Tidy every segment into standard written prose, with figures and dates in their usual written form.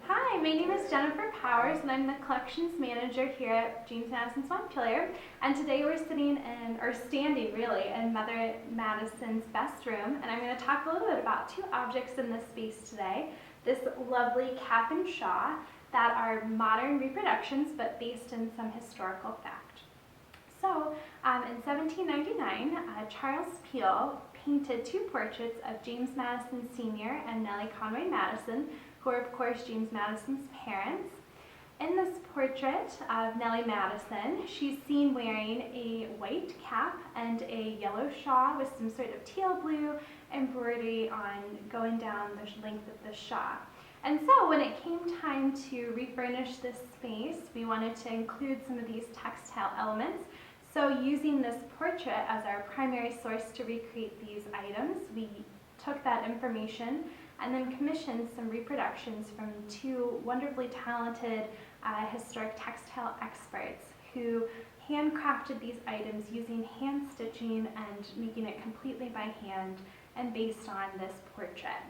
Hi, my name is Jenniffer Powers and I'm the collections manager here at James Madison's Peale. And today we're standing really, in Mother Madison's best room. And I'm going to talk a little bit about two objects in this space today. This lovely cap and shawl that are modern reproductions but based in some historical fact. So in 1799, Charles Peale painted two portraits of James Madison Sr. and Nelly Conway Madison, who are of course James Madison's parents. In this portrait of Nelly Madison, she's seen wearing a white cap and a yellow shawl with some sort of teal blue embroidery on going down the length of the shawl. And so when it came time to refurnish this space, we wanted to include some of these textile elements. So using this portrait as our primary source to recreate these items, we took that information and then commissioned some reproductions from two wonderfully talented historic textile experts who handcrafted these items using hand stitching and making it completely by hand and based on this portrait.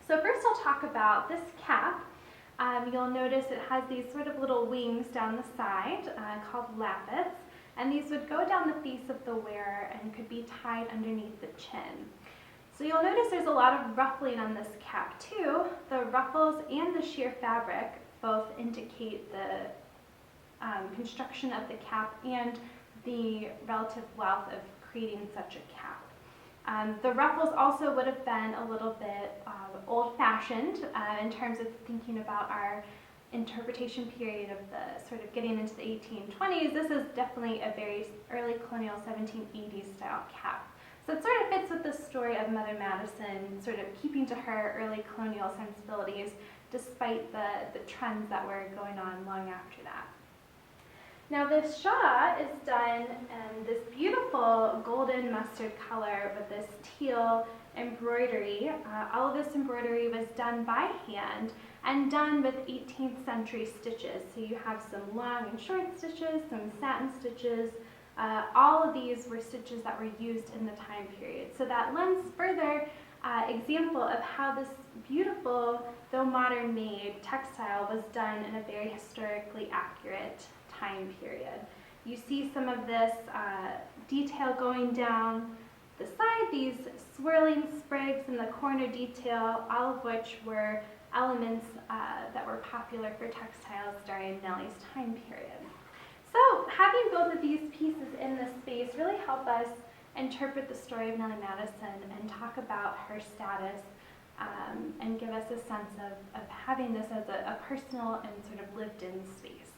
So first I'll talk about this cap. You'll notice it has these sort of little wings down the side called lappets, and these would go down the face of the wearer and could be tied underneath the chin. So you'll notice there's a lot of ruffling on this cap too. The ruffles and the sheer fabric both indicate the construction of the cap and the relative wealth of creating such a cap. The ruffles also would have been a little bit old-fashioned in terms of thinking about our interpretation period of the sort of getting into the 1820s. This is definitely a very early colonial 1780s style cap. So it sort of fits with the story of Mother Madison, sort of keeping to her early colonial sensibilities despite the trends that were going on long after that. Now this shawl is done in this beautiful golden mustard color with this teal embroidery. All of this embroidery was done by hand and done with 18th century stitches. So you have some long and short stitches, some satin stitches. All of these were stitches that were used in the time period. So that lends further example of how this beautiful, though modern made textile was done in a very historically accurate time period. You see some of this detail going down the side, these swirling sprigs in the corner detail, all of which were elements that were popular for textiles during Nelly's time period. So having both of these pieces in this space really help us interpret the story of Nelly Madison and talk about her status and give us a sense of having this as a personal and sort of lived-in space.